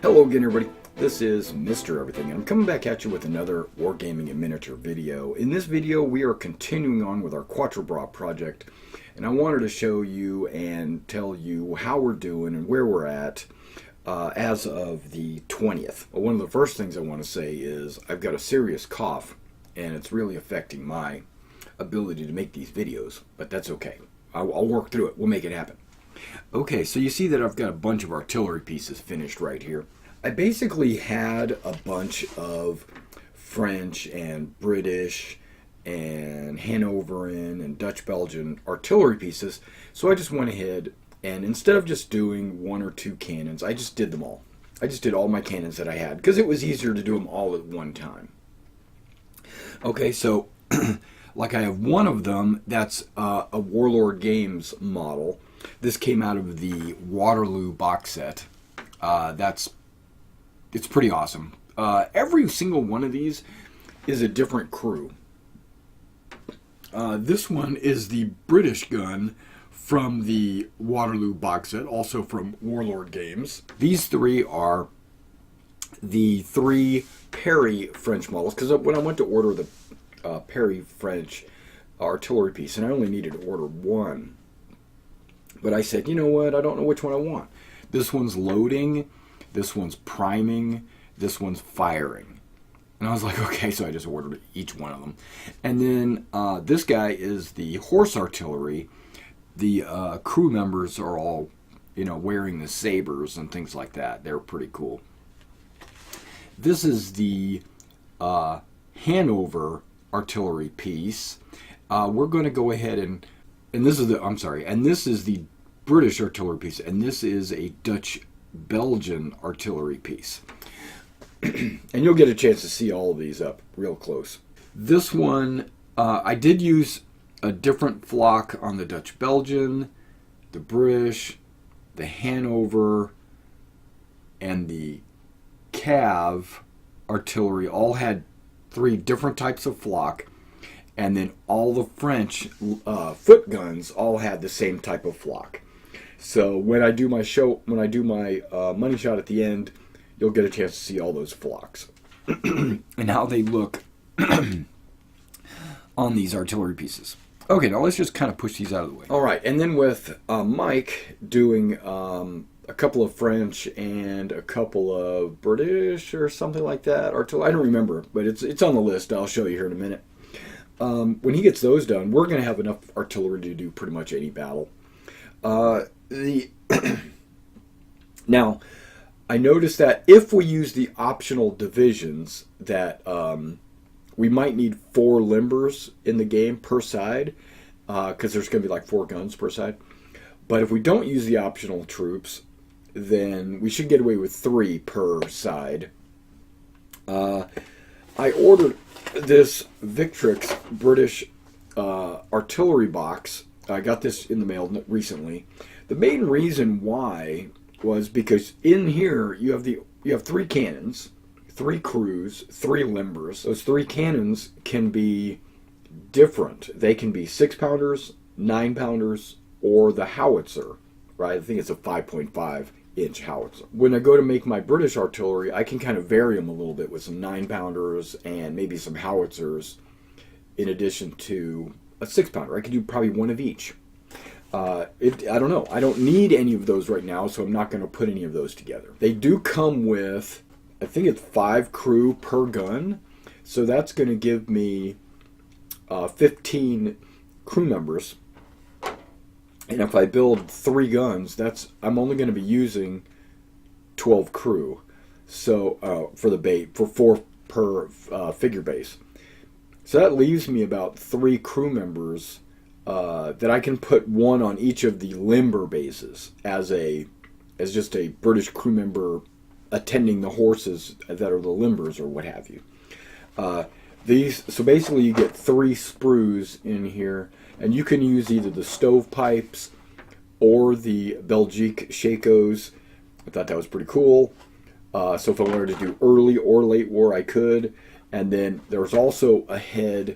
Hello again, everybody. This is Mr. Everything, and I'm coming back at you with another Wargaming and Miniature video. In this video, we are continuing on with our Quatre project, and I wanted to show you and tell you how we're doing and where we're at as of the 20th. Well, one of the first things I want to say is I've got a serious cough, and it's really affecting my ability to make these videos, but that's okay. I'll work through it. We'll make it happen. Okay, so you see that I've got a bunch of artillery pieces finished right here. I basically had a bunch of French and British and Hanoverian and Dutch Belgian artillery pieces, so I just went ahead and instead of just doing one or two cannons, I just did them all. I just did all my cannons that I had because it was easier to do them all at one time. Okay, so like I have one of them that's a Warlord Games model. This came out of the Waterloo box set. It's pretty awesome. Every single one of these is a different crew. This one is the British gun from the Waterloo box set, also from Warlord Games. These three are the three Perry French models, because when I went to order the Perry French artillery piece, and I only needed to order one, but I said, you know what, I don't know which one I want. This one's loading, this one's priming, this one's firing. And I was like, okay, so I just ordered each one of them. And then this guy is the horse artillery. The crew members are all, wearing the sabers and things like that. They're pretty cool. This is the Hanover artillery piece. We're going to go ahead and this is the British artillery piece, and this is a Dutch Belgian artillery piece. And you'll get a chance to see all of these up real close. This one, I did use a different flock on the Dutch Belgian, the British, the Hanover, and the Cav artillery all had three different types of flock. And then all the French foot guns all had the same type of flock. So when I do my money shot at the end, you'll get a chance to see all those flocks and how they look on these artillery pieces. Okay, now let's just kind of push these out of the way. All right, and then with Mike doing a couple of French and a couple of British or something like that, artillery. I don't remember, but it's on the list. I'll show you here in a minute. When he gets those done, we're going to have enough artillery to do pretty much any battle. Now, I noticed that if we use the optional divisions, that we might need 4 limbers in the game per side, because there's going to be like 4 guns per side. But if we don't use the optional troops, then we should get away with 3 per side. I ordered this Victrix British artillery box. I got this in the mail recently. The main reason why was because in here you have 3 cannons, 3 crews, 3 limbers. Those 3 cannons can be different. They can be 6-pounders, 9-pounders, or the howitzer, right? I think it's a 5.5-inch howitzer. When I go to make my British artillery, I can kind of vary them a little bit with some 9-pounders and maybe some howitzers in addition to a 6-pounder. I could do probably one of each. I don't know. I don't need any of those right now, so I'm not going to put any of those together. They do come with, I think it's 5 crew per gun, so that's going to give me 15 crew members. And if I build 3 guns, I'm only going to be using 12 crew. So for 4 per figure base. So that leaves me about 3 crew members that I can put 1 on each of the limber bases as just a British crew member attending the horses that are the limbers or what have you. So basically you get 3 sprues in here, and you can use either the stovepipes or the Belgique Shakos. I thought that was pretty cool. So if I wanted to do early or late war, I could. And then there's also a head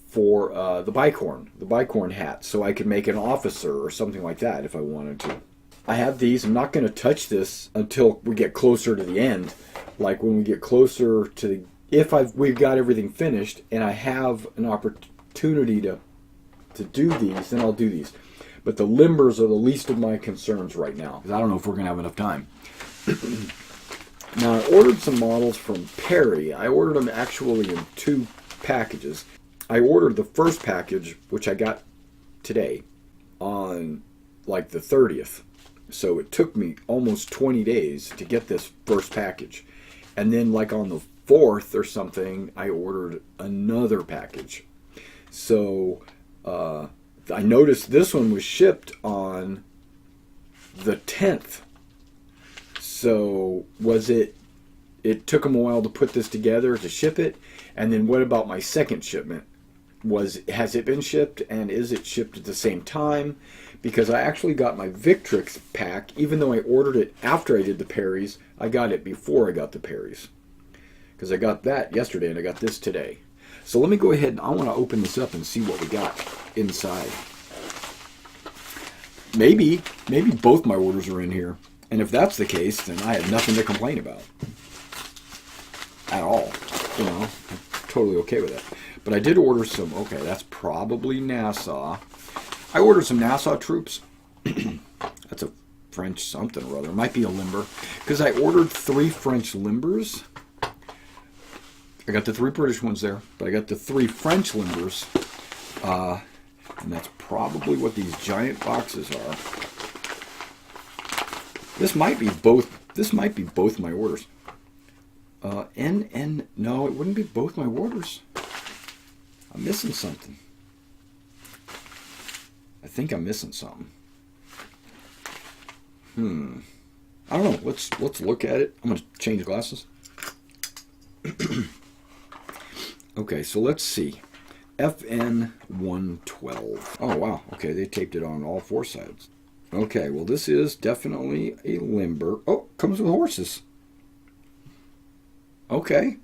for the bicorn hat, so I could make an officer or something like that if I wanted to. I have these. I'm not going to touch this until we get closer to the end. Like when we get closer to the, if we've got everything finished and I have an opportunity to do these, then I'll do these. But the limbers are the least of my concerns right now, because I don't know if we're going to have enough time. Now, I ordered some models from Perry. I ordered them actually in 2 packages. I ordered the first package, which I got today, on like the 30th. So it took me almost 20 days to get this first package. And then like on the 4th or something, I ordered another package. So I noticed this one was shipped on the 10th. So it took them a while to put this together to ship it. And then what about my second shipment? Has it been shipped, and is it shipped at the same time? Because I actually got my Victrix pack, even though I ordered it after I did the Perrys, I got it before I got the Perrys. Because I got that yesterday and I got this today. So let me go ahead and I want to open this up and see what we got inside. Maybe both my orders are in here. And if that's the case, then I have nothing to complain about. At all. You know, I'm totally okay with that. But I did order some, okay, that's probably Nassau. I ordered some Nassau troops. That's a French something or other. It might be a limber. Because I ordered 3 French limbers. I got the 3 British ones there, but I got the 3 French limbers. And that's probably what these giant boxes are. This might be both my orders. No, it wouldn't be both my orders. I'm missing something. I think I'm missing something. I don't know. Let's look at it. I'm going to change glasses. Okay, so let's see. FN 112. Oh, wow. Okay, they taped it on all 4 sides. Okay, well, this is definitely a limber. Oh, comes with horses. Okay.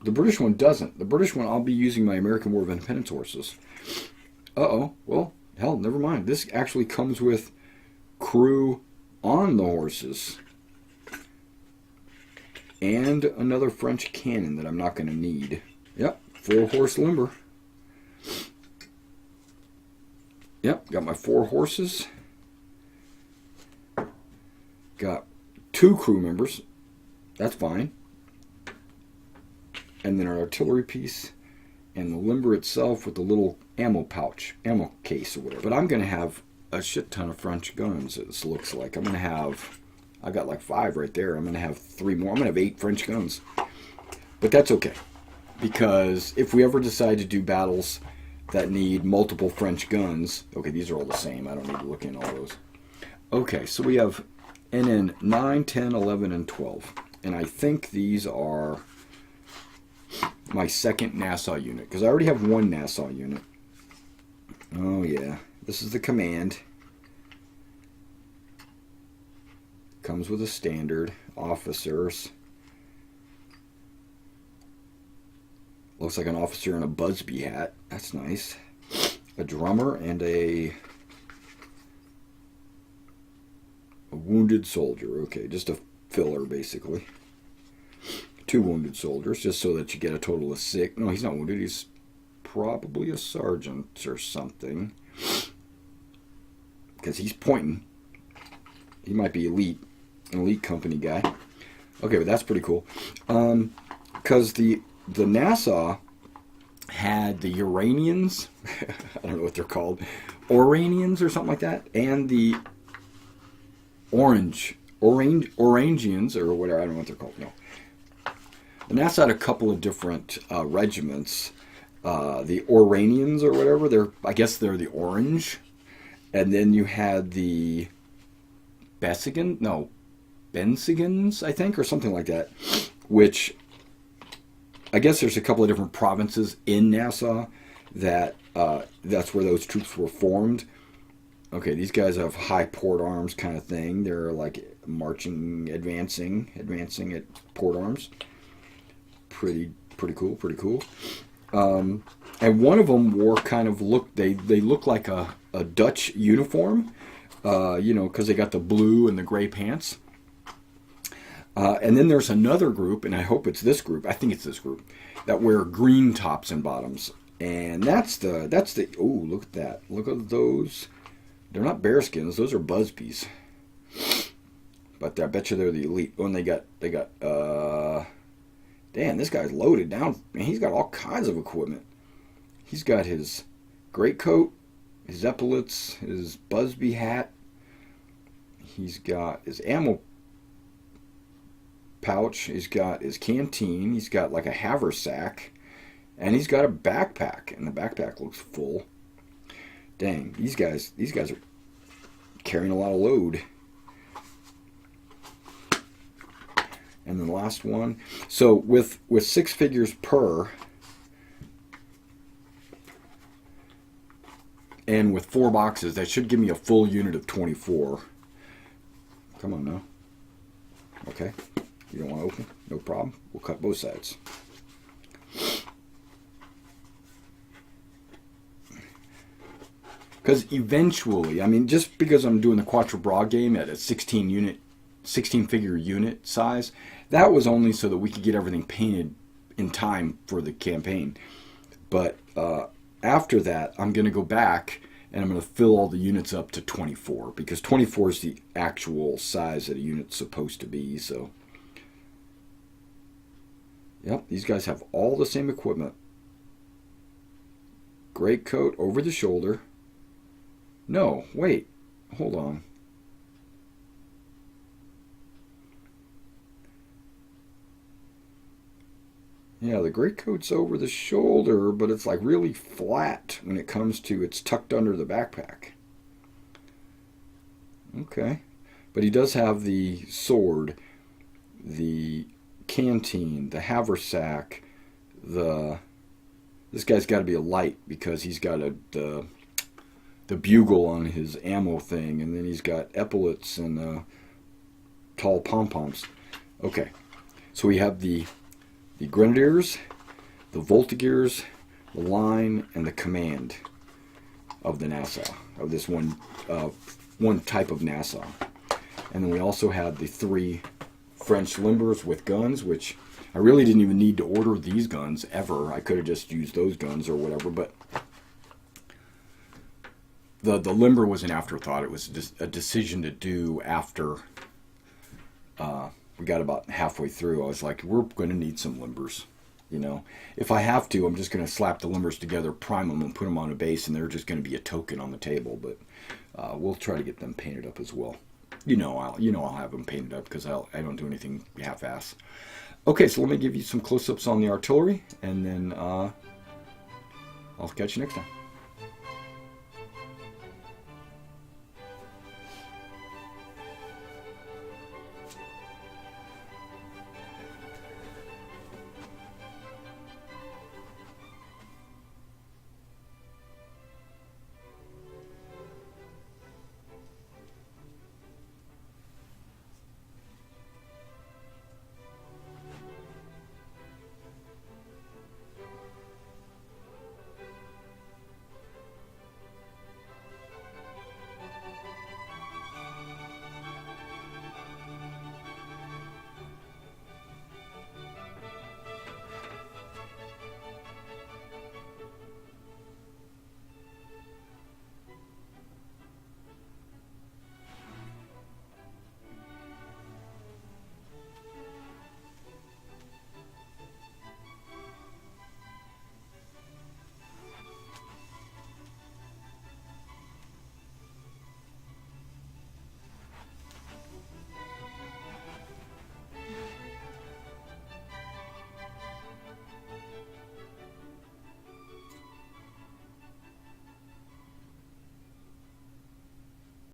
The British one doesn't. The British one, I'll be using my American War of Independence horses. Uh-oh. Well, hell, never mind. This actually comes with crew on the horses. And another French cannon that I'm not going to need. Yep, 4-horse limber. Yep, got my 4 horses. Got 2 crew members. That's fine. And then our artillery piece and the limber itself with the little ammo pouch, ammo case or whatever. But I'm going to have a shit ton of French guns, it looks like. I'm going to have, I got like 5 right there. I'm going to have 3 more. I'm going to have 8 French guns. But that's okay. Because if we ever decide to do battles that need multiple French guns, okay, these are all the same. I don't need to look in all those. Okay, so we have NN 9, 10, 11, and 12. And I think these are my second Nassau unit, because I already have 1 Nassau unit. Oh yeah, this is the command. Comes with a standard, officers. Looks like an officer in a Busby hat. That's nice. A drummer and a wounded soldier. Okay, just a filler basically. 2 wounded soldiers, just so that you get a total of 6. No, he's not wounded. He's probably a sergeant or something. Because he's pointing. He might be elite. An elite company guy. Okay, but that's pretty cool. Because the Nassau had the Uranians. I don't know what they're called. Oranians or something like that. And the Orangians or whatever. I don't know what they're called. No. The Nassau had a couple of different regiments. The Oranians or whatever, I guess they're the orange. And then you had the Bensigans, I think, or something like that. Which, I guess there's a couple of different provinces in Nassau that that's where those troops were formed. Okay, these guys have high port arms kind of thing. They're like marching, advancing at port arms. Pretty cool. And one of them wore kind of they look like a Dutch uniform, you know, because they got the blue and the gray pants. And then there's another group, and I hope it's this group. I think it's this group that wear green tops and bottoms, and that's the. Oh, look at that! Look at those. They're not bearskins; those are Busbies. But I bet you they're the elite. Oh, and they got. Damn, this guy's loaded down. Man, he's got all kinds of equipment. He's got his greatcoat, his epaulets, his Busby hat. He's got his ammo pouch. He's got his canteen. He's got like a haversack, and he's got a backpack, and the backpack looks full. Dang, these guys are carrying a lot of load. And then the last one. So with 6 figures per, and with 4 boxes, that should give me a full unit of 24. Come on now. Okay. You don't want to open? No problem. We'll cut both sides. Because eventually, I mean, just because I'm doing the Quatre Bra game at a 16 figure unit size, that was only so that we could get everything painted in time for the campaign. But after that, I'm going to go back and I'm going to fill all the units up to 24, because 24 is the actual size that a unit's supposed to be. So, yep, these guys have all the same equipment. Great coat over the shoulder. No, wait, hold on. Yeah, the greatcoat's over the shoulder, but it's like really flat when it comes to, it's tucked under the backpack. Okay. But he does have the sword, the canteen, the haversack, this guy's got to be a light because he's got the bugle on his ammo thing, and then he's got epaulets and tall pom-poms. Okay. So we have the Grenadiers, the Voltigeurs, the Line, and the Command of the Nassau, of this one type of Nassau. And then we also have the 3 French limbers with guns, which I really didn't even need to order these guns ever. I could have just used those guns or whatever, but the limber was an afterthought. It was just a decision to do after we got about halfway through. I was like, we're going to need some limbers. You know, if I have to, I'm just going to slap the limbers together, prime them, and put them on a base, and they're just going to be a token on the table. But we'll try to get them painted up as well. I'll have them painted up because I don't do anything half-ass. Okay, so let me give you some close-ups on the artillery, and then I'll catch you next time.